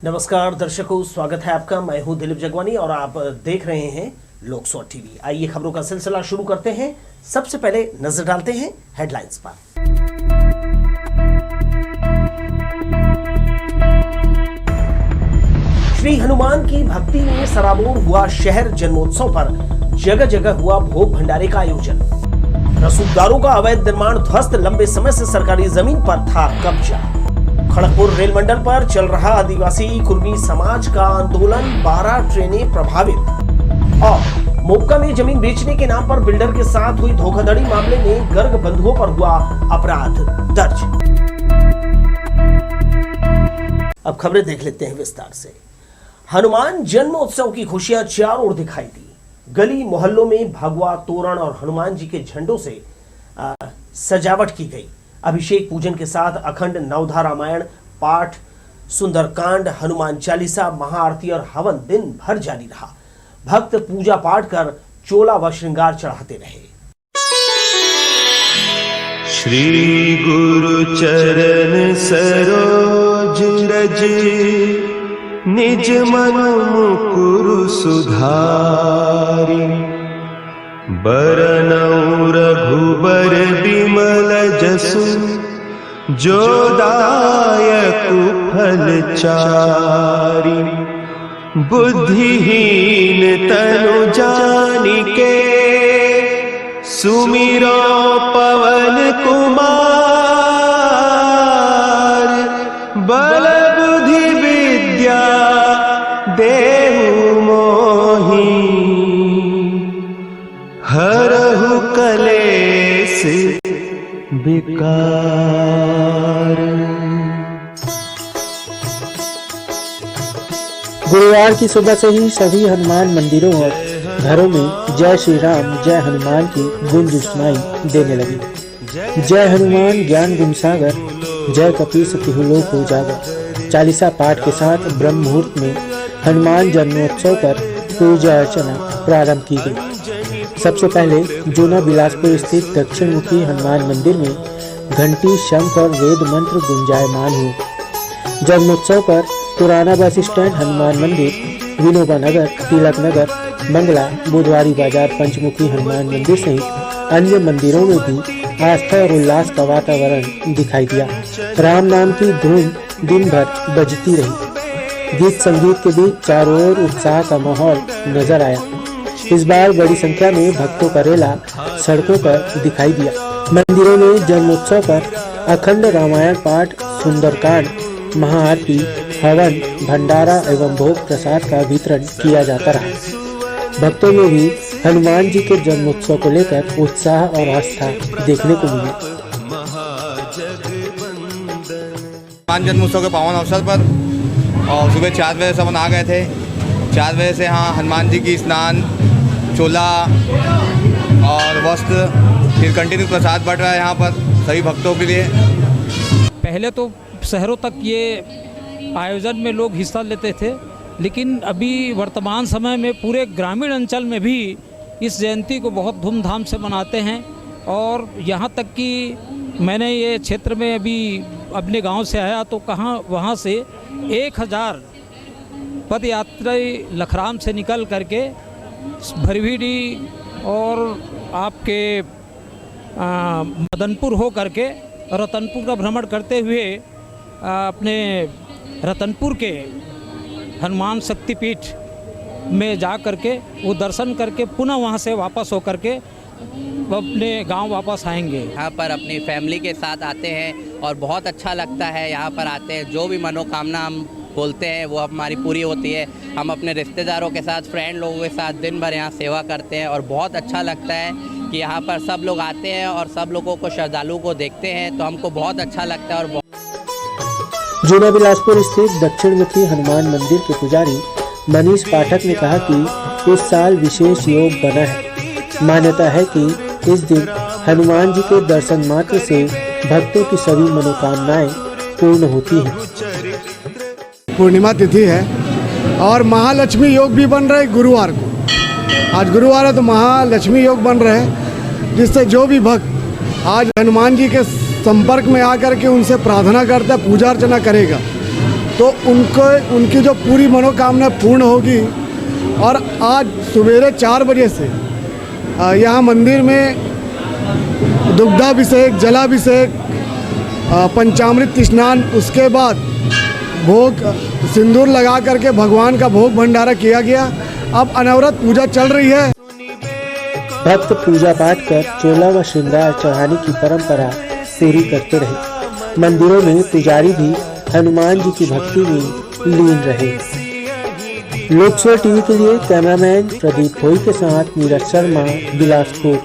नमस्कार दर्शकों, स्वागत है आपका। मैं हूं दिलीप जगवानी और आप देख रहे हैं लोकसभा टीवी। आइए खबरों का सिलसिला शुरू करते हैं। सबसे पहले नजर डालते हैं हेडलाइंस पर। श्री हनुमान की भक्ति में सराबोर हुआ शहर। जन्मोत्सव पर जगह जगह हुआ भोग भंडारे का आयोजन। रसूखदारों का अवैध निर्माण ध्वस्त। लंबे समय से सरकारी जमीन पर था कब्जा। खड़गपुर रेल मंडल पर चल रहा आदिवासी कुर्मी समाज का आंदोलन। 12 ट्रेनें प्रभावित। और मोक्का में जमीन बेचने के नाम पर बिल्डर के साथ हुई धोखाधड़ी मामले में गर्ग बंधुओं पर हुआ अपराध दर्ज। अब खबरें देख लेते हैं विस्तार से। हनुमान जन्मोत्सव की खुशियां चारों ओर दिखाई दी। गली मोहल्लों में भगवा तोरण और हनुमान जी के झंडों से सजावट की गई। अभिषेक पूजन के साथ अखंड नवधा रामायण पाठ, सुंदरकांड, हनुमान चालीसा, महाआरती और हवन दिन भर जारी रहा। भक्त पूजा पाठ कर चोला व श्रृंगार चढ़ाते रहे। श्री गुरु चरण सरोज रज, निज मन मुकुरु सुधारि। बरनउँ रघुबर बिमल जसु, जो दायकु फल चारि। बुद्धिहीन तनु जानिके, सुमिरो पवन कुमार। बल बुद्धि विद्या देहु मोहि, हरहु कलेश विकार। गुरुवार की सुबह से ही सभी हनुमान मंदिरों और घरों में जय श्री राम जय हनुमान की गूंज सुनाई देने लगी। जय हनुमान ज्ञान गुण सागर, जय कपीस तिहु लोक उजागर। चालीसा पाठ के साथ ब्रह्म मुहूर्त में हनुमान जन्मोत्सव पर पूजा अर्चना प्रारंभ की गई। सबसे पहले जूना बिलासपुर स्थित दक्षिण मुखी हनुमान मंदिर में घंटी, शंख और वेद मंत्र गुंजायमान हुए। जन्मोत्सव पर पुराना बस स्टैंड, हनुमान मंदिर, विनोबा नगर, तिलक नगर, मंगला, बुधवारी बाजार, पंचमुखी हनुमान मंदिर सहित अन्य मंदिरों में भी आस्था और उल्लास का वातावरण दिखाई दिया। राम नाम की धुन दिन भर बजती रही। गीत संगीत के बीच चारों ओर उत्साह का माहौल नजर आया। इस बार बड़ी संख्या में भक्तों का रेला सड़कों पर दिखाई दिया। मंदिरों में जन्मोत्सव पर अखंड रामायण पाठ, सुंदरकांड, महाआरती, हवन, भंडारा एवं भोग प्रसाद का वितरण किया जाता रहा। भक्तों में भी हनुमान जी के जन्मोत्सव को लेकर उत्साह और आस्था देखने को मिली। हनुमान जन्मोत्सव के पावन अवसर पर और सुबह 4 बजे से अपन आ गए थे। 4 बजे से यहाँ हनुमान जी की स्नान, चोला और वस्त्र, फिर कंटिन्यू प्रसाद बट रहा है यहाँ पर सभी भक्तों के लिए। पहले तो शहरों तक ये आयोजन में लोग हिस्सा लेते थे, लेकिन अभी वर्तमान समय में पूरे ग्रामीण अंचल में भी इस जयंती को बहुत धूमधाम से मनाते हैं। और यहाँ तक कि मैंने ये क्षेत्र में अभी अपने गांव से आया तो वहाँ से 1000 पदयात्री लखराम से निकल करके भरवीडी और आपके मदनपुर हो करके रतनपुर का भ्रमण करते हुए अपने रतनपुर के हनुमान शक्तिपीठ में जा करके वो दर्शन करके पुनः वहाँ से वापस हो करके अपने गांव वापस आएंगे। यहाँ पर अपनी फैमिली के साथ आते हैं और बहुत अच्छा लगता है। यहाँ पर आते हैं, जो भी मनोकामना हम बोलते हैं वो हमारी पूरी होती है। हम अपने रिश्तेदारों के साथ, फ्रेंड लोगों के साथ दिन भर यहाँ सेवा करते हैं और बहुत अच्छा लगता है कि यहाँ पर सब लोग आते हैं और सब लोगों को, श्रद्धालुओं को देखते हैं तो हमको बहुत अच्छा लगता है। और जूना बिलासपुर स्थित दक्षिण मुखी हनुमान मंदिर के पुजारी मनीष पाठक ने कहा कि इस साल विशेष योग बना है। मान्यता है कि इस दिन हनुमान जी के दर्शन मात्र से भक्तों की सभी मनोकामनाएं पूर्ण होती हैं। पूर्णिमा तिथि है और महालक्ष्मी योग भी बन रहा है गुरुवार को। आज गुरुवार है तो महालक्ष्मी योग बन रहे हैं, जिससे जो भी भक्त आज हनुमान जी के संपर्क में आकर के उनसे प्रार्थना करता है, पूजा अर्चना करेगा तो उनकी जो पूरी मनोकामना पूर्ण होगी। और आज सवेरे 4 बजे से यहाँ मंदिर में दुग्धाभिषेक, जलाभिषेक, पंचामृत स्नान, उसके बाद भोग सिंदूर लगा करके भगवान का भोग भंडारा किया गया। अब अनवरत पूजा चल रही है। भक्त पूजा पाठ कर चोला व श्रृंगार चढ़ाने की परंपरा पूरी करते रहे। मंदिरों में पुजारी भी हनुमान जी की भक्ति में लीन रहे। लोकसभा टीवी के लिए कैमरामैन प्रदीप भोई के साथ नीरज शर्मा, बिलासपुर।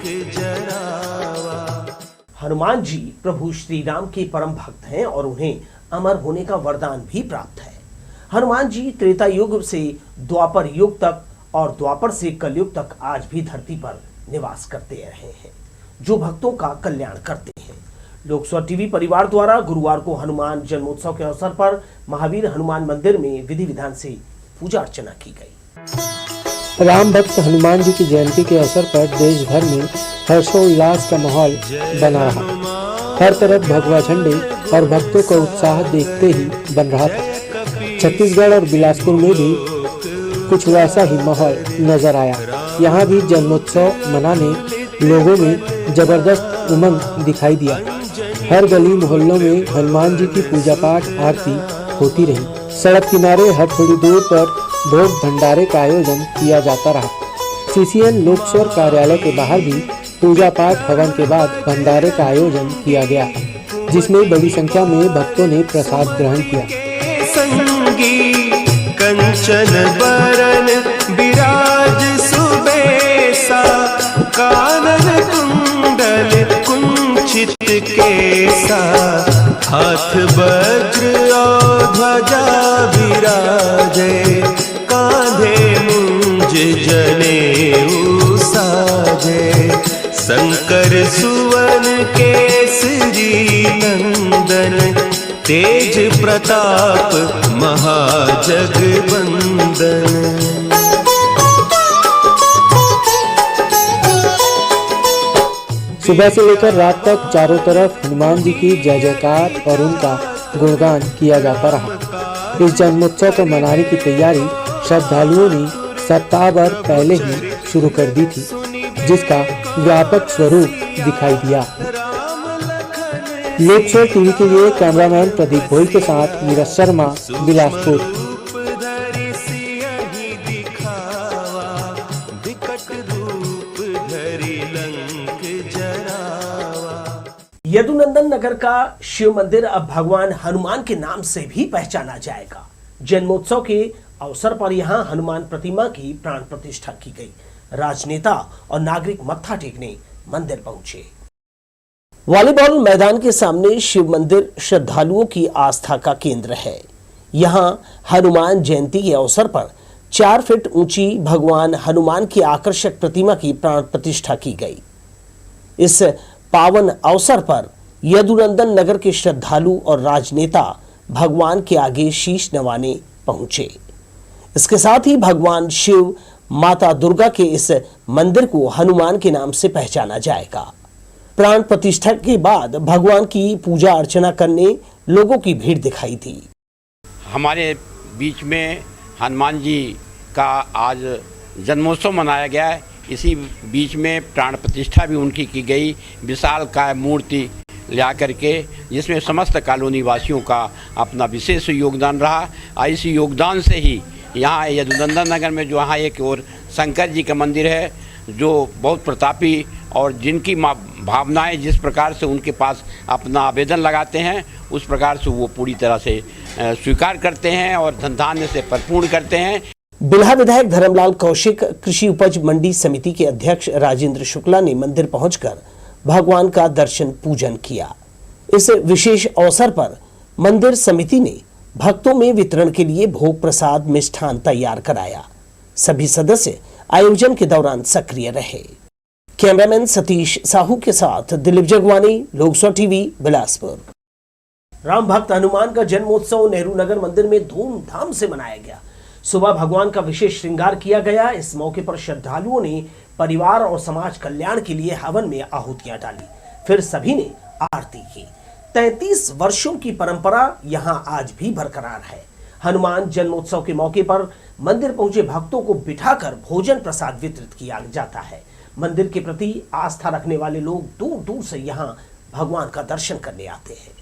हनुमान जी प्रभु श्री राम के परम भक्त हैं और उन्हें अमर होने का वरदान भी प्राप्त है। हनुमान जी त्रेता युग से द्वापर युग तक और द्वापर से कलयुग तक आज भी धरती पर निवास करते रहे हैं, जो भक्तों का कल्याण करते हैं। लोकसभा टीवी परिवार द्वारा गुरुवार को हनुमान जन्मोत्सव के अवसर पर महावीर हनुमान मंदिर में विधि विधान से पूजा अर्चना की गई। राम भक्त हनुमान जी की जयंती के अवसर पर देश भर में हर्षोल्लास का माहौल बना रहा। हर तरफ भगवा झंडे और भक्तों का उत्साह देखते ही बन रहा था। छत्तीसगढ़ और बिलासपुर में भी कुछ वैसा ही माहौल नजर आया। यहाँ भी जन्मोत्सव मनाने लोगों में जबरदस्त उमंग दिखाई दिया। हर गली मोहल्लों में हनुमान जी की पूजा पाठ आरती होती रही। सड़क किनारे हर थोड़ी दूर पर भोग भंडारे का आयोजन किया जाता रहा। सीसीएन लोकस्वर कार्यालय के बाहर भी पूजा पाठ हवन के बाद भंडारे का आयोजन किया गया, जिसमें बड़ी संख्या में भक्तों ने प्रसाद ग्रहण किया। कंचन बरन विराज सुबेसा, कानन कुंडल कुंचित केसा, हाथ वज्र और ध्वजा विराजे, कांधे मुंज जनेऊ साजे, शंकर सुवन केसरी नंदन, तेज प्रताप महाजगवंदन। सुबह से लेकर रात तक चारों तरफ हनुमान जी की जय जयकार और उनका गुणगान किया जाता रहा। इस जन्मोत्सव को मनाने की तैयारी श्रद्धालुओं ने सप्ताह भर पहले ही शुरू कर दी थी, जिसका व्यापक स्वरूप दिखाई दिया। लोकसभा टीवी के लिए कैमरामैन प्रदीप भोई के साथ नीरज शर्मा, बिलासपुर। यदुनंदन नगर का शिव मंदिर अब भगवान हनुमान के नाम से भी पहचाना जाएगा। जन्मोत्सव के अवसर पर यहां हनुमान प्रतिमा की प्राण प्रतिष्ठा की गई। राजनेता और नागरिक मत्था टेकने मंदिर पहुंचे। वॉलीबॉल मैदान के सामने शिव मंदिर श्रद्धालुओं की आस्था का केंद्र है। यहां हनुमान जयंती के अवसर पर 4 फीट ऊंची भगवान हनुमान की आकर्षक प्रतिमा की प्राण प्रतिष्ठा की गई। इस पावन अवसर पर यदुनंदन नगर के श्रद्धालु और राजनेता भगवान के आगे शीश नवाने पहुंचे। इसके साथ ही भगवान शिव, माता दुर्गा के इस मंदिर को हनुमान के नाम से पहचाना जाएगा। प्राण प्रतिष्ठा के बाद भगवान की पूजा अर्चना करने लोगों की भीड़ दिखाई थी। हमारे बीच में हनुमान जी का आज जन्मोत्सव मनाया गया है। इसी बीच में प्राण प्रतिष्ठा भी उनकी की गई, विशालकाय मूर्ति ला करके, जिसमें समस्त कॉलोनी वासियों का अपना विशेष योगदान रहा। इस योगदान से ही यहाँ यदुनंदन नगर में जो यहाँ एक और शंकर जी का मंदिर है, जो बहुत प्रतापी और जिनकी भावनाएं जिस प्रकार से उनके पास अपना आवेदन लगाते हैं, उस प्रकार से वो पूरी तरह से स्वीकार करते हैं और धन धान्य से परिपूर्ण करते हैं। बिल्हा विधायक धर्मलाल कौशिक, कृषि उपज मंडी समिति के अध्यक्ष राजेंद्र शुक्ला ने मंदिर पहुंचकर भगवान का दर्शन पूजन किया। इस विशेष अवसर पर मंदिर समिति ने भक्तों में वितरण के लिए भोग प्रसाद मिष्ठान तैयार कराया। सभी सदस्य आयोजन के दौरान सक्रिय रहे। कैमरामैन सतीश साहू के साथ दिलीप जगवानी, लोकसभा टीवी, बिलासपुर। राम भक्त हनुमान का जन्मोत्सव नेहरू नगर मंदिर में धूमधाम से मनाया गया। सुबह भगवान का विशेष श्रृंगार किया गया। इस मौके पर श्रद्धालुओं ने परिवार और समाज कल्याण के लिए हवन में आहुतियां डाली, फिर सभी ने आरती की। 33 वर्षों की परंपरा यहां आज भी बरकरार है। हनुमान जन्मोत्सव के मौके पर मंदिर पहुंचे भक्तों को बिठाकर भोजन प्रसाद वितरित किया जाता है। मंदिर के प्रति आस्था रखने वाले लोग दूर दूर से यहां भगवान का दर्शन करने आते हैं।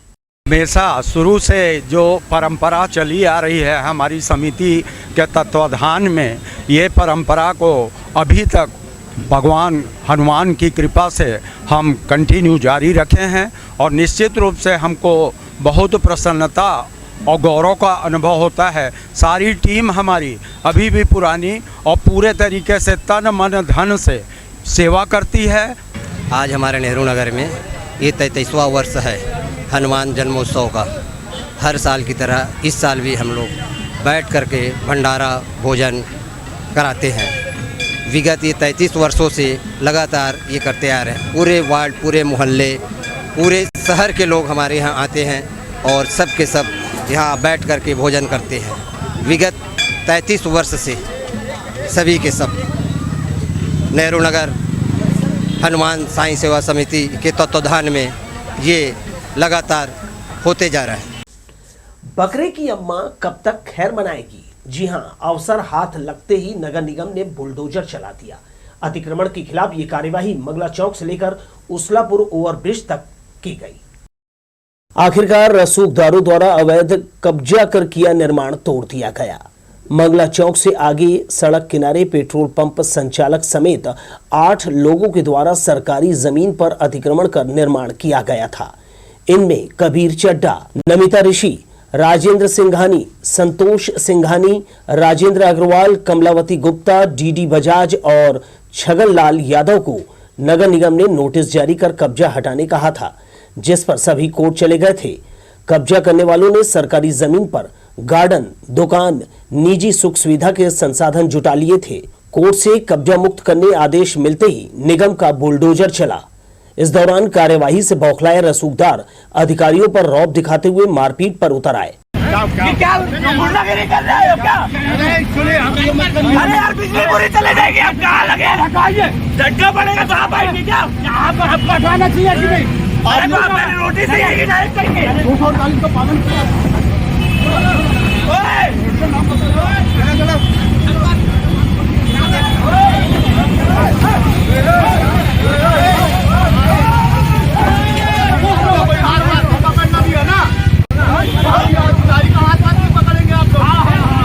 हमेशा शुरू से जो परंपरा चली आ रही है हमारी समिति के तत्वाधान में, ये परंपरा को अभी तक भगवान हनुमान की कृपा से हम कंटिन्यू जारी रखे हैं और निश्चित रूप से हमको बहुत प्रसन्नता और गौरव का अनुभव होता है। सारी टीम हमारी अभी भी पुरानी और पूरे तरीके से तन मन धन से सेवा करती है। आज हमारे नेहरू नगर में ये 33वां वर्ष है हनुमान जन्मोत्सव का। हर साल की तरह इस साल भी हम लोग बैठ करके भंडारा भोजन कराते हैं। विगत ये 33 वर्षों से लगातार ये करते आ रहे हैं। पूरे वार्ड, पूरे मोहल्ले, पूरे शहर के लोग हमारे यहाँ आते हैं और सब के सब यहाँ बैठ करके भोजन करते हैं। विगत 33 वर्ष से सभी के सब नेहरू नगर हनुमान साईं सेवा समिति के तत्वाधान में ये लगातार होते जा रहा है। बकरे की अम्मा कब तक खैर मनाएगी? जी हां, अवसर हाथ लगते ही नगर निगम ने बुलडोजर चला दिया। अतिक्रमण के खिलाफ ये कार्यवाही मंगला चौक से लेकर उसलापुर ओवरब्रिज तक की गई। आखिरकार रसूखदारों द्वारा अवैध कब्जा कर किया निर्माण तोड़ दिया गया। मंगला चौक से आगे सड़क किनारे पेट्रोल पंप संचालक समेत 8 लोगों के द्वारा सरकारी जमीन पर अतिक्रमण कर निर्माण किया गया था। इनमें कबीर चड्ढा, नमिता ऋषि, राजेंद्र सिंघानी, संतोष सिंघानी, राजेंद्र अग्रवाल, कमलावती गुप्ता, डीडी बजाज और छगन लाल यादव को नगर निगम ने नोटिस जारी कर कब्जा हटाने कहा था, जिस पर सभी कोर्ट चले गए थे। कब्जा करने वालों ने सरकारी जमीन पर गार्डन, दुकान, निजी सुख सुविधा के संसाधन जुटा लिए थे। कोर्ट से कब्जा मुक्त करने आदेश मिलते ही निगम का बुलडोजर चला। इस दौरान कार्यवाही से बौखलाए रसूखदार अधिकारियों पर रौब दिखाते हुए मारपीट पर उतर आए।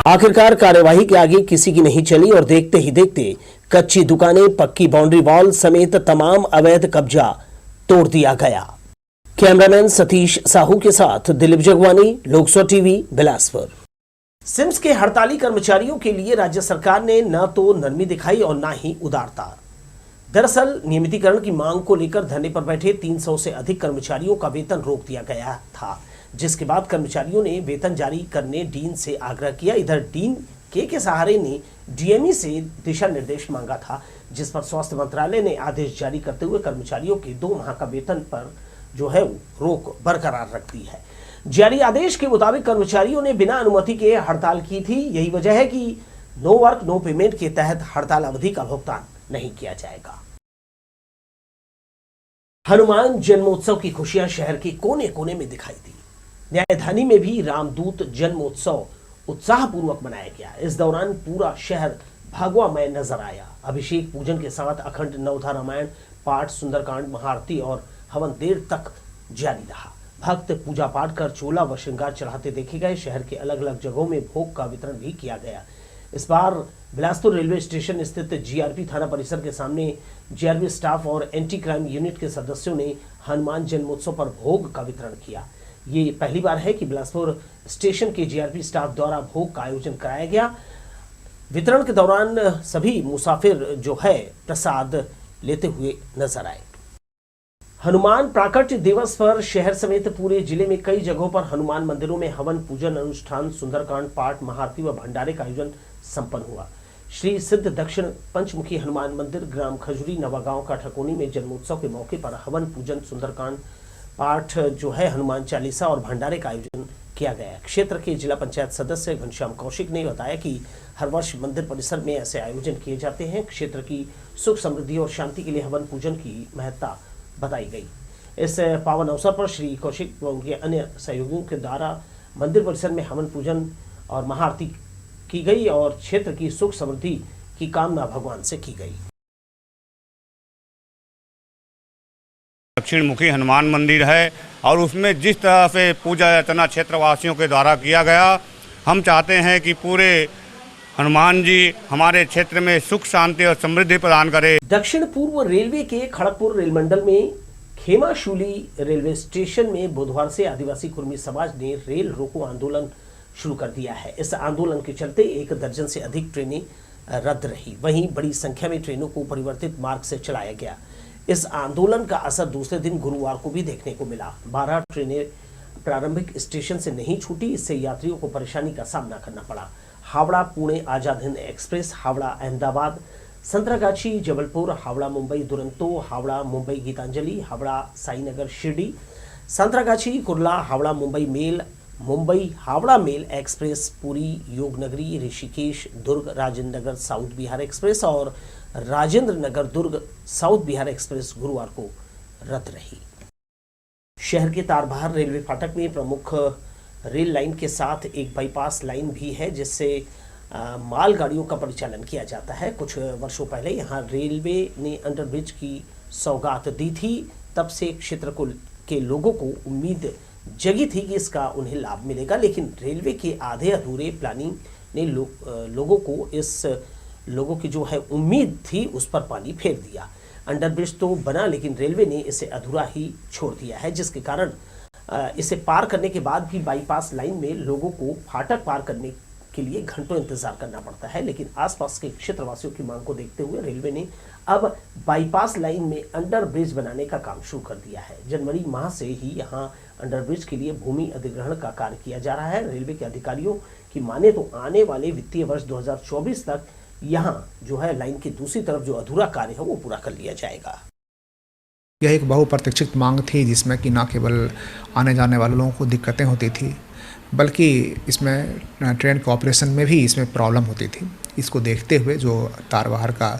आखिरकार कार्यवाही के आगे किसी की नहीं चली और देखते ही देखते कच्ची दुकानें, पक्की बाउंड्री वॉल समेत तमाम अवैध कब्जा तोड़ दिया गया। कैमरामैन सतीश साहू के साथ दिलीप जगवानी, लोकसभा टीवी, बिलासपुर। सिम्स के हड़ताली कर्मचारियों के लिए राज्य सरकार ने न तो नरमी दिखाई और न ही उदारता। दरअसल नियमितीकरण की मांग को लेकर धरने पर बैठे 300 से अधिक कर्मचारियों का वेतन रोक दिया गया था, जिसके बाद कर्मचारियों ने वेतन जारी करने डीन से आग्रह किया। इधर डीन के सहारे ने डीएमई से दिशा निर्देश मांगा था, जिस पर स्वास्थ्य मंत्रालय ने आदेश जारी करते हुए कर्मचारियों के 2 माह का वेतन पर जो है रोक बरकरार रख दी है। जारी आदेश के मुताबिक कर्मचारियों ने बिना अनुमति के हड़ताल की थी। यही वजह है कि नो वर्क नो पेमेंट के तहत हड़ताल अवधि का भुगतान नहीं किया जाएगा। हनुमान जन्मोत्सव की खुशियां शहर के कोने कोने में दिखाई दी। न्यायधानी में भी रामदूत जन्मोत्सव उत्साहपूर्वक मनाया गया। इस दौरान पूरा शहर भगवामय नजर आया। अभिषेक पूजन के साथ अखंड नवधा रामायण पाठ, सुंदरकांड, महाआरती और हवन देर तक जारी रहा। भक्त पूजा पाठ कर चोला व श्रृंगार चढ़ाते देखे गए। शहर के अलग अलग जगहों में भोग का वितरण भी किया गया। इस बार बिलासपुर रेलवे स्टेशन स्थित जीआरपी थाना परिसर के सामने जीआरपी स्टाफ और एंटी क्राइम यूनिट के सदस्यों ने हनुमान जन्मोत्सव पर भोग का वितरण किया। ये पहली बार है कि बिलासपुर स्टेशन के जीआरपी स्टाफ द्वारा भोग का आयोजन कराया गया। वितरण के दौरान सभी मुसाफिर जो है प्रसाद लेते हुए नजर आए। हनुमान प्राकट्य दिवस पर शहर समेत पूरे जिले में कई जगहों पर हनुमान मंदिरों में हवन, पूजन, अनुष्ठान, सुंदरकांड पाठ, महाआरती व भंडारे का आयोजन संपन्न हुआ। श्री सिद्ध दक्षिण पंचमुखी हनुमान मंदिर, ग्राम खजुरी, नवागांव का ठकोनी में जन्मोत्सव के मौके पर हवन, पूजन, सुंदरकांड पाठ जो है, हनुमान चालीसा और भंडारे का आयोजन किया गया। क्षेत्र के जिला पंचायत सदस्य घनश्याम कौशिक ने बताया कि हर वर्ष मंदिर परिसर में ऐसे आयोजन किए जाते हैं। क्षेत्र की सुख समृद्धि और शांति के लिए हवन पूजन की महत्ता बताई गई। इस पावन अवसर पर श्री कौशिक व उनके अन्य सहयोगियों के द्वारा मंदिर परिसर में हवन पूजन और महाआरती की गई और क्षेत्र की सुख समृद्धि की कामना भगवान से की गई। दक्षिण मुखी हनुमान मंदिर है और उसमें जिस तरह से पूजा अर्चना क्षेत्रवासियों के द्वारा किया गया, हम चाहते हैं कि पूरे हनुमान जी हमारे क्षेत्र में सुख शांति और समृद्धि प्रदान करें। दक्षिण पूर्व रेलवे के खड़गपुर रेल मंडल में खेमाशूली रेलवे स्टेशन में बुधवार से आदिवासी कुर्मी समाज ने रेल रोको आंदोलन शुरू कर दिया है। इस आंदोलन के चलते 1 दर्जन से अधिक ट्रेनें रद्द रही, वहीं बड़ी संख्या में ट्रेनों को परिवर्तित मार्ग से चलाया गया। इस आंदोलन का असर दूसरे दिन गुरुवार को भी देखने को मिला। 12 ट्रेनें प्रारंभिक स्टेशन से नहीं छूटी, इससे यात्रियों को परेशानी का सामना करना पड़ा। Howrah Pune Azad Hind express, Howrah Ahmedabad, Santragachi Jabalpur, Howrah Mumbai Duronto, Howrah Mumbai Gitanjali, Howrah Sainagar Shirdi, Santragachi Kurla, Howrah Mumbai mail, Mumbai Howrah mail express, Puri Yognagari, Rishikesh Durg Rajendra Nagar south Bihar express और राजेंद्र नगर दुर्ग साउथ बिहार एक्सप्रेस गुरुवार को रद्द रही। शहर के तारबहार रेलवे फाटक में प्रमुख रेल लाइन के साथ एक बाईपास लाइन भी है, जिससे मालगाड़ियों का परिचालन किया जाता है। कुछ वर्षों पहले यहां रेलवे ने अंडरब्रिज की सौगात दी थी, तब से क्षेत्र के लोगों को उम्मीद जगी थी कि इसका उन्हें लाभ मिलेगा, लेकिन रेलवे के आधे अधूरे प्लानिंग ने लोगों की जो है उम्मीद थी उस पर पानी फेर दिया। अंडरब्रिज तो बना, लेकिन रेलवे ने इसे अधूरा ही छोड़ दिया है, जिसके कारण इसे पार करने के बाद भी बाईपास लाइन में लोगों को फाटक पार करने के लिए घंटों इंतजार करना पड़ता है। लेकिन आसपास के क्षेत्रवासियों की मांग को देखते हुए रेलवे ने अब बाईपास लाइन में अंडरब्रिज बनाने का काम शुरू कर दिया है। जनवरी माह से ही यहां अंडरब्रिज के लिए भूमि अधिग्रहण का कार्य किया जा रहा है। रेलवे के अधिकारियों की माने तो आने वाले वित्तीय वर्ष 2024 तक यहां जो है लाइन की दूसरी तरफ जो अधूरा कार्य है वो पूरा कर लिया जाएगा। यह एक बहुप्रतीक्षित मांग थी, जिसमें कि न केवल आने जाने वाले लोगों को दिक्कतें होती थी, बल्कि इसमें ट्रेन के ऑपरेशन में भी इसमें प्रॉब्लम होती थी। इसको देखते हुए जो तारबहार का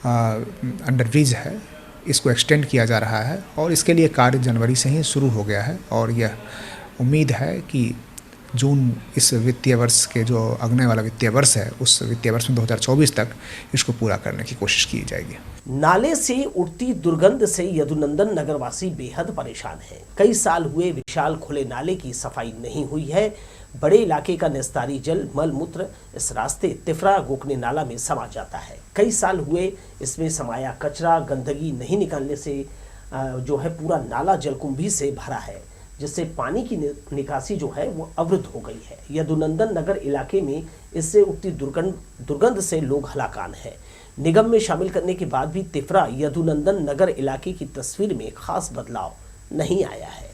अंडरब्रिज है, इसको एक्सटेंड किया जा रहा है और इसके लिए कार्य जनवरी से ही शुरू हो गया है और यह उम्मीद है कि जून इस वित्तीय वर्ष के जो अगले वाला वित्तीय वर्ष है, उस वित्तीय वर्ष में 2024 तक इसको पूरा करने की कोशिश की जाएगी। नाले से उठती दुर्गंध से यदुनंदन नगरवासी बेहद परेशान हैं। कई साल हुए विशाल खुले नाले की सफाई नहीं हुई है। बड़े इलाके का निस्तारी जल मल मूत्र इस रास्ते तिफरा गोकने नाला में समा जाता है। कई साल हुए इसमें समाया कचरा गंदगी नहीं निकालने से जो है पूरा नाला जलकुंभी से भरा है, जिससे पानी की निकासी जो है वो अवरुद्ध हो गई है। यदुनंदन नगर इलाके में इससे उठती दुर्गंध से लोग हलाकान है। निगम में शामिल करने के बाद भी तिफरा यदुनंदन नगर इलाके की तस्वीर में खास बदलाव नहीं आया है।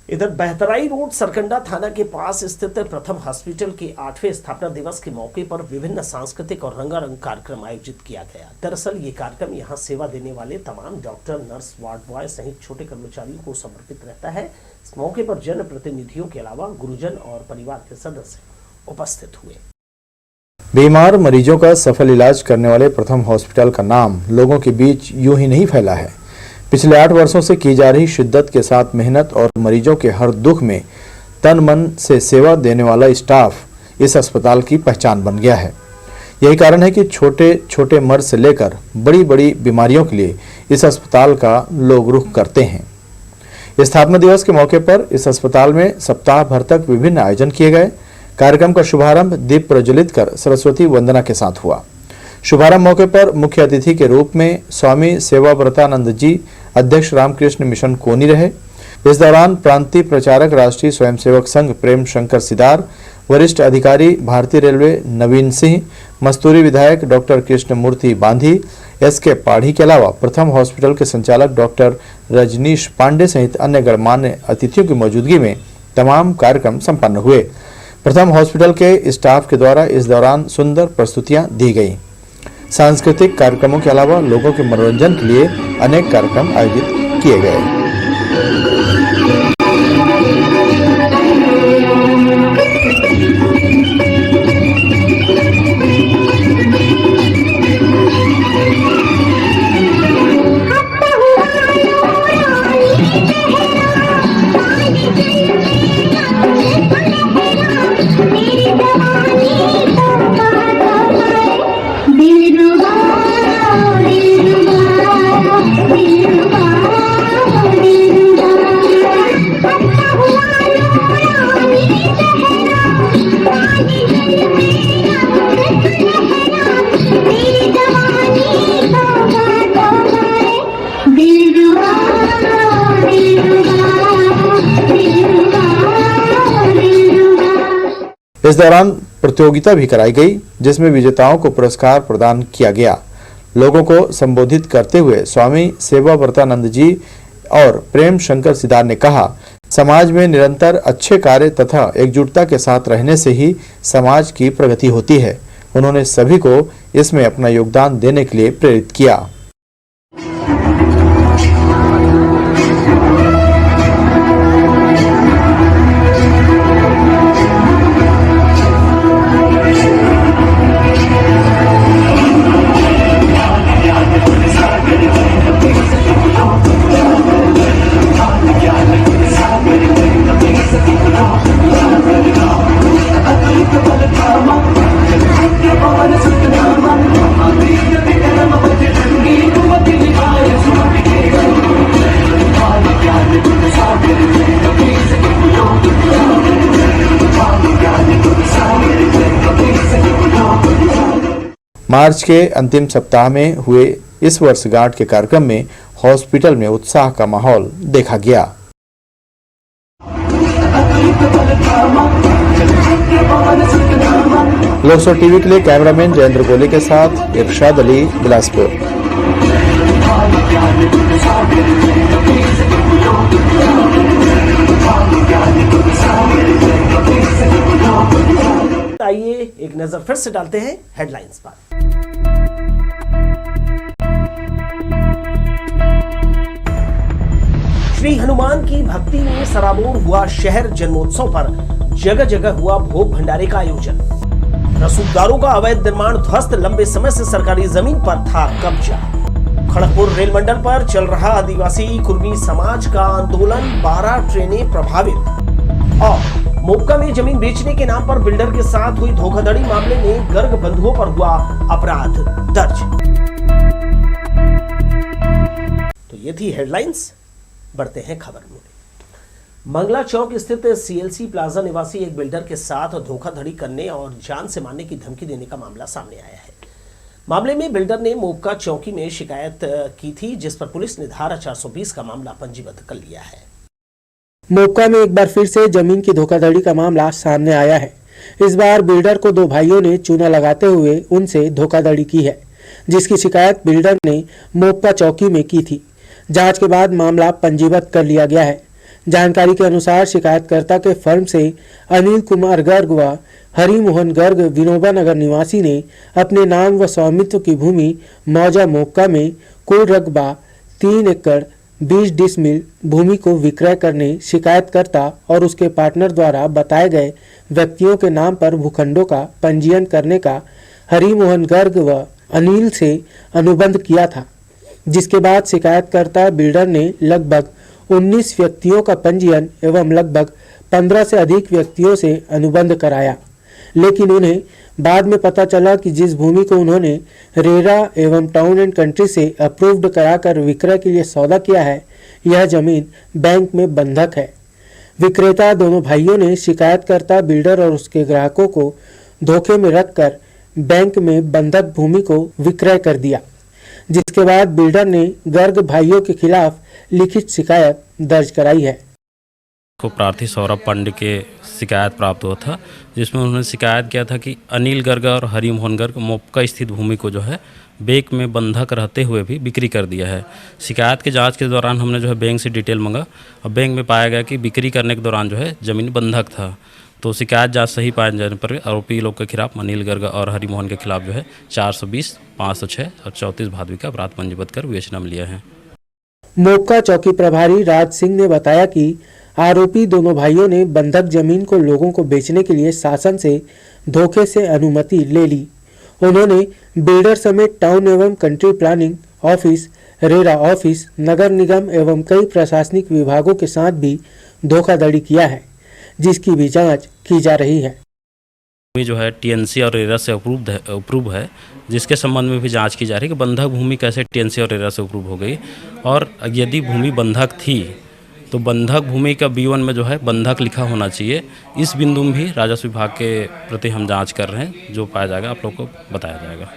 इधर बहतराई रोड सरकंडा थाना के पास स्थित प्रथम हॉस्पिटल के 8वें स्थापना दिवस के मौके पर विभिन्न सांस्कृतिक और रंगारंग कार्यक्रम आयोजित किया गया। दरअसल ये कार्यक्रम यहां सेवा देने वाले तमाम डॉक्टर, नर्स, वार्ड बॉय सहित छोटे कर्मचारियों को समर्पित रहता है। इस मौके पर जनप्रतिनिधियों के अलावा गुरुजन और परिवार के सदस्य उपस्थित हुए। बीमार मरीजों का सफल इलाज करने वाले प्रथम हॉस्पिटल का नाम लोगों के बीच यूं ही नहीं फैला है। पिछले 8 वर्षों से की जा रही शिद्दत के साथ मेहनत और मरीजों के हर दुख में तन मन से सेवा देने वाला स्टाफ इस अस्पताल की पहचान बन गया है। यही कारण है कि छोटे छोटे मर्ज से लेकर बड़ी बड़ी बीमारियों के लिए इस अस्पताल का लोग रुख करते हैं। स्थापना दिवस के मौके पर इस अस्पताल में सप्ताह भर तक विभिन्न आयोजन किए गए। कार्यक्रम का शुभारंभ दीप प्रज्वलित कर सरस्वती वंदना के साथ हुआ। शुभारंभ मौके पर मुख्य अतिथि के रूप में स्वामी सेवाव्रतानंद जी, अध्यक्ष रामकृष्ण मिशन कोनी रहे। इस दौरान प्रांतीय प्रचारक राष्ट्रीय स्वयंसेवक संघ प्रेम शंकर सिदार, वरिष्ठ अधिकारी भारतीय रेलवे नवीन सिंह, मस्तूरी विधायक डॉक्टर कृष्णमूर्ति बांधी, एसके पाढ़ी के अलावा प्रथम हॉस्पिटल के संचालक डॉक्टर रजनीश पांडे सहित अन्य गणमान्य अतिथियों की मौजूदगी में तमाम कार्यक्रम संपन्न हुए। प्रथम हॉस्पिटल के स्टाफ के द्वारा इस दौरान सुंदर प्रस्तुतियां दी गईं। सांस्कृतिक कार्यक्रमों के अलावा लोगों के मनोरंजन के लिए अनेक कार्यक्रम आयोजित किए गए। मेरी इस दौरान प्रतियोगिता भी कराई गई, जिसमें विजेताओं को पुरस्कार प्रदान किया गया। लोगों को संबोधित करते हुए स्वामी सेवाव्रतानंद जी और प्रेम शंकर सिदार ने कहा, समाज में निरंतर अच्छे कार्य तथा एकजुटता के साथ रहने से ही समाज की प्रगति होती है। उन्होंने सभी को इसमें अपना योगदान देने के लिए प्रेरित किया। मार्च के अंतिम सप्ताह में हुए इस वर्षगांठ के कार्यक्रम में हॉस्पिटल में उत्साह का माहौल देखा गया। लोकसभा टीवी के लिए कैमरामैन जयेंद्र गोले के साथ इरशाद अली, बिलासपुर। आइए एक नजर फिर से डालते हैं हेडलाइंस पर। श्री हनुमान की भक्ति में सराबोर हुआ शहर। जन्मोत्सव पर जगह जगह हुआ भोग भंडारे का आयोजन। रसूखदारों का अवैध निर्माण ध्वस्त। लंबे समय से सरकारी जमीन पर था कब्जा। खड़गपुर रेल मंडल पर चल रहा आदिवासी कुर्मी समाज का आंदोलन। 12 ट्रेनें प्रभावित। और मोक्का में जमीन बेचने के नाम पर बिल्डर के साथ हुई धोखाधड़ी मामले में गर्ग बंधुओं पर हुआ अपराध दर्ज। तो ये थी हेडलाइंस। बढ़ते हैं खबर में। मंगला चौक स्थित सीएलसी प्लाजा निवासी एक बिल्डर के साथ धोखाधड़ी करने और जान से मारने की धमकी देने का मामला सामने आया है। मामले में बिल्डर ने मोक्का चौकी में शिकायत की थी, जिस पर पुलिस ने धारा 420 का मामला पंजीबद्ध कर लिया है। मोक्का में एक बार फिर से जमीन की धोखाधड़ी का मामला सामने आया है। इस बार बिल्डर को 2 भाइयों ने चूना लगाते हुए उनसे धोखाधड़ी की है, जिसकी शिकायत बिल्डर ने मोक्का चौकी में की थी। जांच के बाद मामला पंजीबद्ध कर लिया गया है। जानकारी के अनुसार शिकायतकर्ता के फर्म से अनिल कुमार गर्ग व हरिमोहन गर्ग विनोबा नगर निवासी ने अपने नाम व स्वामित्व की भूमि मौजा मोक्का में कुल रकबा 3 एकड़ 20 डिसमिल भूमि को विक्रय करने शिकायतकर्ता और उसके पार्टनर द्वारा बताए गए व्यक्तियों के नाम पर भूखंडों का पंजीयन करने का हरिमोहन गर्ग व अनिल से अनुबंध किया था, जिसके बाद शिकायतकर्ता बिल्डर ने लगभग 19 व्यक्तियों का पंजीयन एवं लगभग 15 से अधिक व्यक्तियों से अनुबंध कराया। लेकिन उन्हें बाद में पता चला कि जिस भूमि को उन्होंने रेरा एवं टाउन एंड कंट्री से अप्रूव्ड कराकर विक्रय के लिए सौदा किया है, यह जमीन बैंक में बंधक है। विक्रेता दोनों भाइयों ने शिकायतकर्ता बिल्डर और उसके ग्राहकों को धोखे में रखकर बैंक में बंधक भूमि को विक्रय कर दिया, जिसके बाद बिल्डर ने गर्ग भाइयों के खिलाफ लिखित शिकायत दर्ज कराई है। को प्रार्थी सौरभ पांडे के शिकायत प्राप्त हुआ था, जिसमें उन्होंने शिकायत किया था कि अनिल गर्ग और हरिमोहन गर्ग मोक्का स्थित भूमि को जो है बैंक में बंधक रहते हुए भी बिक्री कर दिया है। शिकायत की जांच के दौरान हमने जो है बैंक से डिटेल मांगा और बैंक में पाया गया कि बिक्री करने के दौरान जो है ज़मीन बंधक था। तो शिकायत जांच सही पाए जाने पर आरोपी लोग के खिलाफ अनिल गर्ग और हरिमोहन के खिलाफ जो है 420, 506 और 34 भादवी का अपराध पंजीबद्ध कर विवेचना में लिया है। मोक्का चौकी प्रभारी राज सिंह ने बताया कि आरोपी दोनों भाइयों ने बंधक जमीन को लोगों को बेचने के लिए शासन से धोखे से अनुमति ले ली। उन्होंने बिल्डर समेत टाउन एवं country planning office, RERA office, नगर निगम एवं कई प्रशासनिक विभागों के साथ भी धोखाधड़ी किया है, जिसकी भी जांच की जा रही है। जो है टीएनसी और रेरा से अप्रूव है, जिसके संबंध में भी जांच की जा रही है कि बंधक भूमि कैसे टीएनसी और रेरा से अप्रूव हो गई, और यदि भूमि बंधक थी तो बंधक भूमि का B1 में जो है बंधक लिखा होना चाहिए। इस बिंदु में भी राजस्व विभाग के प्रति हम जांच कर रहे हैं, जो पाया जाएगा आप लोग को बताया जाएगा।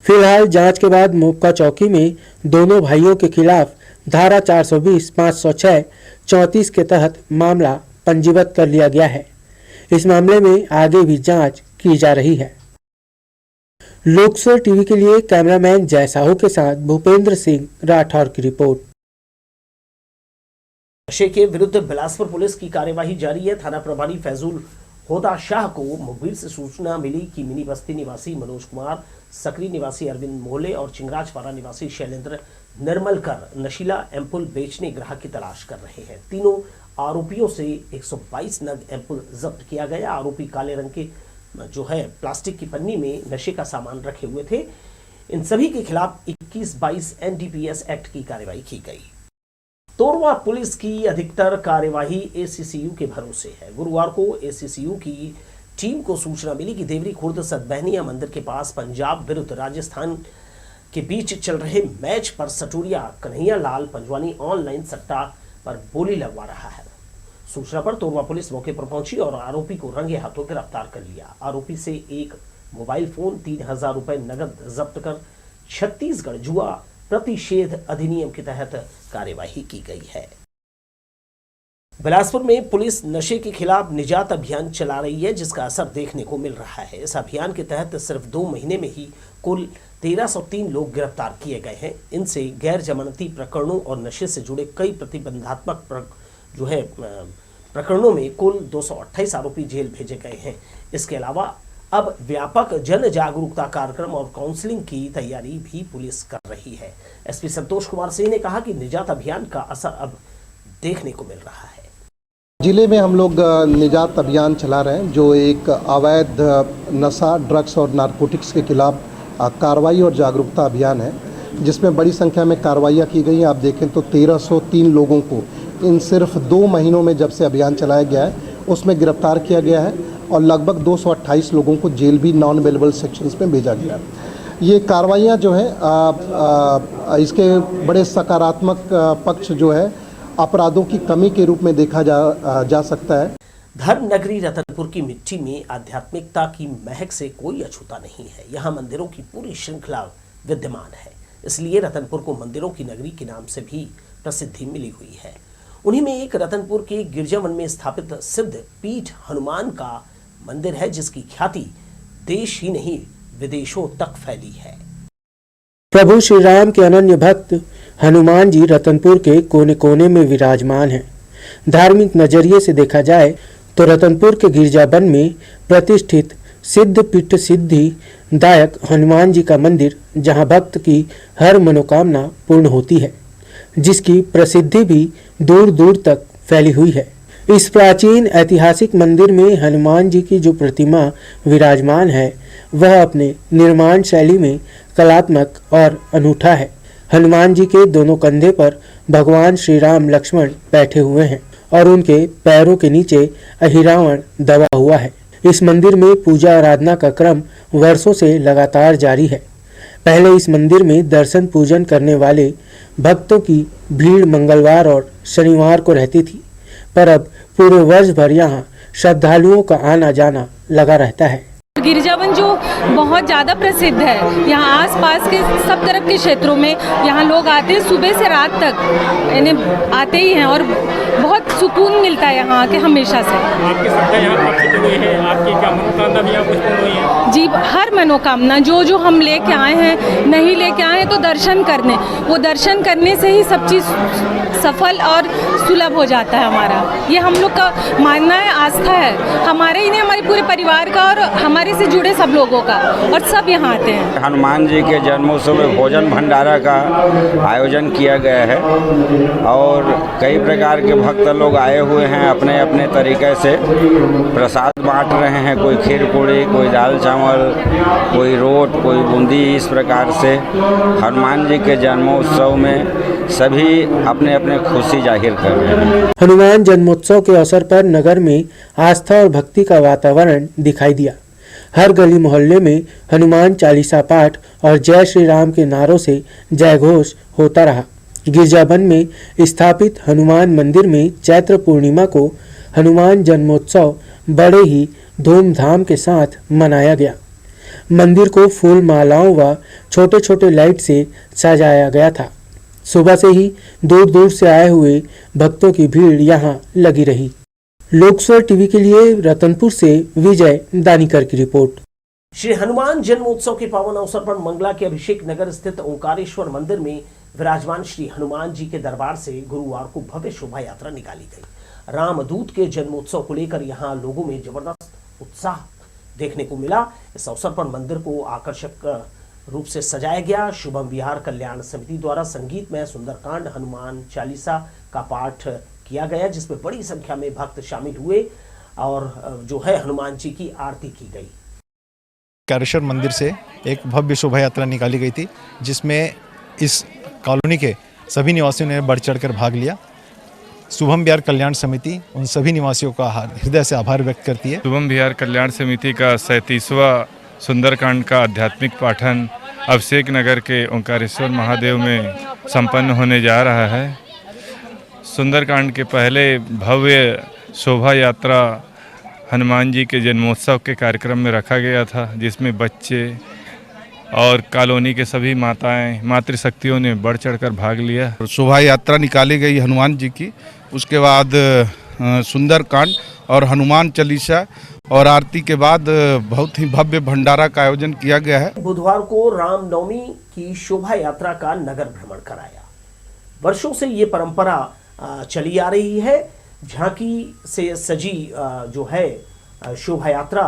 फिलहाल जांच के बाद मोक्का चौकी में दोनों भाइयों के खिलाफ धारा 420, 506, 34 के तहत मामला पंजीबद्ध कर लिया गया है। इस मामले में आगे भी जांच की जा रही है। लोकसर टीवी के लिए कैमरामैन जय साहू के साथ भूपेंद्र सिंह राठौर की रिपोर्ट। नशे के विरुद्ध बिलासपुर पुलिस की कार्यवाही जारी है। थाना प्रभारी फैजुल होदा शाह को मुखबिर से सूचना मिली कि मिनी बस्ती निवासी मनोज कुमार, सकरी निवासी अरविंद मोहले और चिंगराजपारा निवासी शैलेंद्र निर्मलकर नशीला एम्पुल बेचने ग्राहक की तलाश कर रहे हैं। तीनों आरोपियों से 122 नग एम्पुल जब्त किया गया। आरोपी काले रंग के प्लास्टिक की पन्नी में नशे का सामान रखे हुए थे। इन सभी के खिलाफ 21-22 NDPS एक्ट की कार्रवाई की गई। तोरवा पुलिस की अधिकतर कार्यवाही ACCU के भरोसे है। गुरुवार को ACCU की टीम को सूचना मिली कि देवरी खुर्द सतबहनिया मंदिर के पास पंजाब विरुद्ध राजस्थान के बीच चल रहे मैच पर सटोरिया कन्हैया लाल पंजवानी ऑनलाइन सट्टा पर बोली लगवा रहा है। सूचना पर तोरवा पुलिस मौके पर पहुंची और आरोपी को रंगे हाथों गिरफ्तार कर लिया। आरोपी से एक मोबाइल फोन, 3000 रुपए नगद जब्त कर छत्तीसगढ़ जुआ प्रतिषेध अधिनियम के तहत कार्यवाही की गई है। बिलासपुर में पुलिस नशे के खिलाफ निजात अभियान चला रही है, जिसका असर देखने को मिल रहा है। इस अभियान के तहत सिर्फ 2 महीने में ही कुल 1303 लोग गिरफ्तार किए गए हैं। इनसे गैर जमानती प्रकरणों और नशे से जुड़े कई प्रतिबंधात्मक प्रकरणों में कुल 228 आरोपी जेल भेजे गए हैं। इसके अलावा अब व्यापक जन जागरूकता कार्यक्रम और काउंसलिंग की तैयारी भी पुलिस कर रही है। SP संतोष कुमार सिंह ने कहा कि निजात अभियान का असर अब देखने को मिल रहा है। जिले में हम लोग निजात अभियान चला रहे हैं, जो एक अवैध नशा, ड्रग्स और नारकोटिक्स के खिलाफ कार्रवाई और जागरूकता अभियान है, जिसमें बड़ी संख्या में कार्रवाइयाँ की गई हैं। आप देखें तो 1303 लोगों को इन सिर्फ 2 महीनों में जब से अभियान चलाया गया है उसमें गिरफ्तार किया गया है और लगभग 228 लोगों को जेल भी नॉन अवेलेबल सेक्शंस में भेजा गया है। ये कार्रवाइयाँ जो है इसके बड़े सकारात्मक पक्ष जो है अपराधों की कमी के रूप में देखा जा सकता है। धर्म नगरी रतनपुर की मिट्टी में आध्यात्मिकता की महक से कोई अछूता नहीं है। यहाँ मंदिरों की पूरी श्रृंखला विद्यमान है, इसलिए रतनपुर को मंदिरों की नगरी के नाम से भी प्रसिद्धि मिली हुई है। उन्हीं में एक रतनपुर के गिरजावन में स्थापित सिद्ध पीठ हनुमान का मंदिर है, जिसकी ख्याति देश ही नहीं विदेशों तक फैली है। प्रभु श्री राम के अनन्य भक्त हनुमान जी रतनपुर के कोने कोने में विराजमान हैं। धार्मिक नजरिए से देखा जाए तो रतनपुर के गिरजावन में प्रतिष्ठित सिद्ध पीठ सिद्धि दायक हनुमान जी का मंदिर, जहां भक्त की हर मनोकामना पूर्ण होती है, जिसकी प्रसिद्धि भी दूर दूर तक फैली हुई है। इस प्राचीन ऐतिहासिक मंदिर में हनुमान जी की जो प्रतिमा विराजमान है, वह अपने निर्माण शैली में कलात्मक और अनूठा है। हनुमान जी के दोनों कंधे पर भगवान श्री राम लक्ष्मण बैठे हुए हैं और उनके पैरों के नीचे अहिरावण दबा हुआ है। इस मंदिर में पूजा आराधना का क्रम वर्षों से लगातार जारी है। पहले इस मंदिर में दर्शन पूजन करने वाले भक्तों की भीड़ मंगलवार और शनिवार को रहती थी, पर अब पूरे वर्ष भर यहाँ श्रद्धालुओं का आना जाना लगा रहता है। गिरजावन जो बहुत ज़्यादा प्रसिद्ध है, यहाँ आसपास के सब तरफ के क्षेत्रों में यहाँ लोग आते हैं, सुबह से रात तक यानी आते ही हैं और बहुत सुकून मिलता है यहाँ आके हमेशा से। आपकी श्रद्धा यहाँ कब से जुड़ी है? आपकी क्या मनोकामना भी यहाँ कुछ पूर्ण हुई है? जी, हर मनोकामना जो हम लेके आए हैं, नहीं लेके आए हैं तो दर्शन करने, वो दर्शन करने से ही सब चीज़ सफल और सुलभ हो जाता है हमारा। ये हम लोग का मानना है, आस्था है, हमारे ही नहीं हमारे पूरे परिवार का और हमारे से जुड़े सब लोगों का, और सब यहाँ आते हैं। हनुमान जी के जन्मोत्सव में भोजन भंडारा का आयोजन किया गया है और कई प्रकार के भक्त लोग आए हुए हैं, अपने अपने तरीके से प्रसाद बांट रहे हैं। कोई खीर पूड़ी, कोई दाल चावल, कोई रोट, कोई बूंदी। इस प्रकार से हनुमान जी के जन्मोत्सव में सभी अपने अपने खुशी जाहिर कर रहे हैं। हनुमान जन्मोत्सव के अवसर पर नगर में आस्था और भक्ति का वातावरण दिखाई दिया। हर गली मोहल्ले में हनुमान चालीसा पाठ और जय श्री राम के नारों से जय घोष होता रहा। गिरजावन में स्थापित हनुमान मंदिर में चैत्र पूर्णिमा को हनुमान जन्मोत्सव बड़े ही धूमधाम के साथ मनाया गया। मंदिर को फूल मालाओं व छोटे छोटे लाइट से सजाया गया था। सुबह से ही दूर दूर से आए हुए भक्तों की भीड़ यहाँ लगी रही। लोकस्वर टीवी के लिए रतनपुर से विजय दानीकर की रिपोर्ट। श्री हनुमान जन्मोत्सव के पावन अवसर पर मंगला के अभिषेक नगर स्थित ओंकारेश्वर मंदिर में विराजमान श्री हनुमान जी के दरबार से गुरुवार को भव्य शोभा यात्रा निकाली गई। रामदूत के जन्मोत्सव को लेकर यहां लोगों में जबरदस्त उत्साह देखने को मिला। इस अवसर पर मंदिर को आकर्षक रूप से सजाया गया। शुभम विहार कल्याण समिति द्वारा संगीतमय सुंदरकांड हनुमान चालीसा का पाठ किया गया, जिसमें बड़ी संख्या में भक्त शामिल हुए और जो है हनुमान जी की आरती की गई। ओंकारेश्वर मंदिर से एक भव्य शोभा यात्रा निकाली गई थी, जिसमें इस कॉलोनी के सभी निवासियों ने बढ़ चढ़कर भाग लिया। शुभम विहार कल्याण समिति उन सभी निवासियों का हृदय से आभार व्यक्त करती है। शुभम विहार कल्याण समिति का 37वां सुंदरकांड का आध्यात्मिक पाठन अभिषेक नगर के ओंकारेश्वर महादेव में संपन्न होने जा रहा है। सुंदरकांड के पहले भव्य शोभा यात्रा हनुमान जी के जन्मोत्सव के कार्यक्रम में रखा गया था, जिसमें बच्चे और कॉलोनी के सभी माताएं मातृशक्तियों ने बढ़ चढ़कर भाग लिया। शोभा यात्रा निकाली गई हनुमान जी की, उसके बाद सुंदरकांड और हनुमान चालीसा और आरती के बाद बहुत ही भव्य भंडारा का आयोजन किया गया है। बुधवार को रामनवमी की शोभा यात्रा का नगर भ्रमण कराया। वर्षों से ये परंपरा चली आ रही है। झांकी से सजी जो है शोभा यात्रा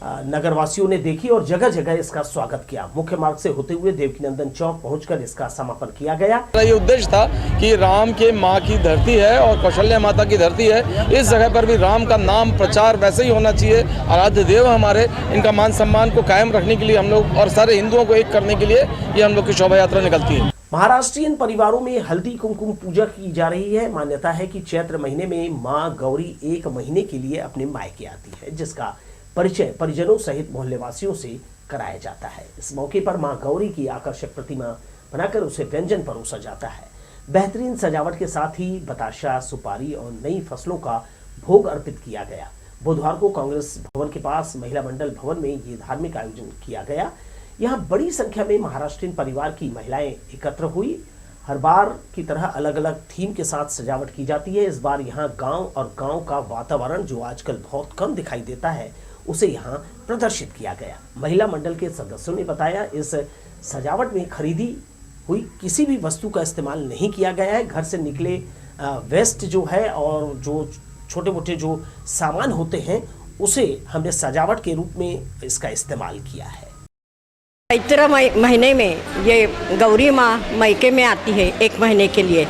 नगरवासियों ने देखी और जगह जगह इसका स्वागत किया। मुख्य मार्ग से होते हुए देवकीनंदन चौक पहुंचकर इसका समापन किया गया। ये उद्देश्य था कि राम के माँ की धरती है और कौशल्या माता की धरती है, इस जगह पर भी राम का नाम प्रचार वैसे ही होना चाहिए। आराध्य देव हमारे, इनका मान सम्मान को कायम रखने के लिए हम लोग और सारे हिंदुओं को एक करने के लिए ये हम लोग की शोभा यात्रा निकलती है। महाराष्ट्रीयन परिवारों में हल्दी कुमकुम पूजा की जा रही है। मान्यता है कि चैत्र महीने में मां गौरी एक महीने के लिए अपने मायके आती है, जिसका परिचय परिजनों सहित मोहल्ले वासियों से कराया जाता है। इस मौके पर मां गौरी की आकर्षक प्रतिमा बनाकर उसे व्यंजन परोसा जाता है। बेहतरीन सजावट के साथ ही बताशा, सुपारी और नई फसलों का भोग अर्पित किया गया। बुधवार को कांग्रेस भवन के पास महिला मंडल भवन में ये धार्मिक आयोजन किया गया। यहाँ बड़ी संख्या में महाराष्ट्रीयन परिवार की महिलाएं एकत्र हुई। हर बार की तरह अलग अलग थीम के साथ सजावट की जाती है। इस बार यहाँ गांव और गांव का वातावरण जो आजकल बहुत कम दिखाई देता है, उसे यहाँ प्रदर्शित किया गया। महिला मंडल के सदस्यों ने बताया, इस सजावट में खरीदी हुई किसी भी वस्तु का इस्तेमाल नहीं किया गया है। घर से निकले वेस्ट जो है और जो छोटे मोटे जो सामान होते हैं, उसे हमने सजावट के रूप में इसका इस्तेमाल किया है। चैत्र महीने में ये गौरी माँ मायके में आती है एक महीने के लिए,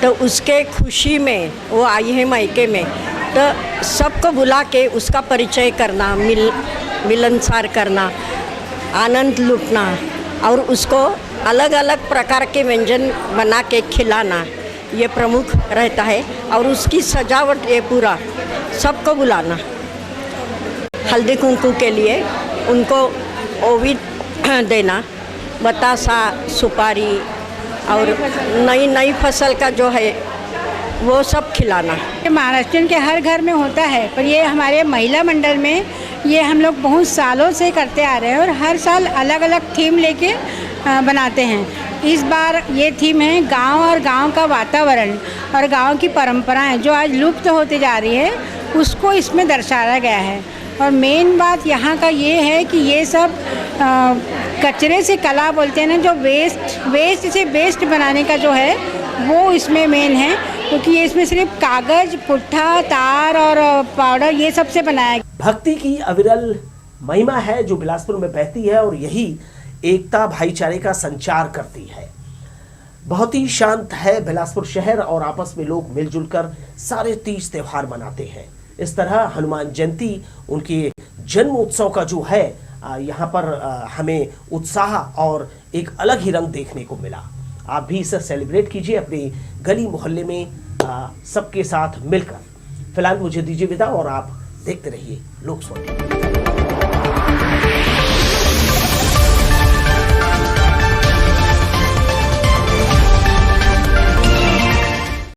तो उसके खुशी में वो आई है मायके में, तो सबको बुला के उसका परिचय करना, मिलनसार करना, आनंद लूटना और उसको अलग अलग प्रकार के व्यंजन बना के खिलाना, ये प्रमुख रहता है। और उसकी सजावट ये पूरा सबको बुलाना, हल्दी कुमकुम के लिए उनको ओवी देना, बतासा, सुपारी और नई नई फसल का जो है वो सब खिलाना। महाराष्ट्र के हर घर में होता है, पर ये हमारे महिला मंडल में ये हम लोग बहुत सालों से करते आ रहे हैं और हर साल अलग अलग थीम लेके बनाते हैं। इस बार ये थीम है गांव और गांव का वातावरण और गांव की परंपराएं जो आज लुप्त होती जा रही है, उसको इसमें दर्शाया गया है। और मेन बात यहाँ का ये है कि ये सब कचरे से कला बोलते हैं ना, जो वेस्ट से बेस्ट बनाने का जो है वो इसमें मेन है, क्योंकि ये इसमें सिर्फ कागज, पुट्ठा, तार और पाउडर ये सब से बनाया गया। भक्ति की अविरल महिमा है जो बिलासपुर में बहती है और यही एकता भाईचारे का संचार करती है। बहुत ही शांत है बिलासपुर शहर और आपस में लोग मिलजुल कर सारे तीज त्योहार मनाते हैं। इस तरह हनुमान जयंती, उनके जन्म उत्सव का जो है यहाँ पर हमें उत्साह और एक अलग ही रंग देखने को मिला। आप भी इसे सेलिब्रेट कीजिए अपने गली मोहल्ले में सबके साथ मिलकर। फिलहाल मुझे दीजिए विदा और आप देखते रहिए लोकस्वर।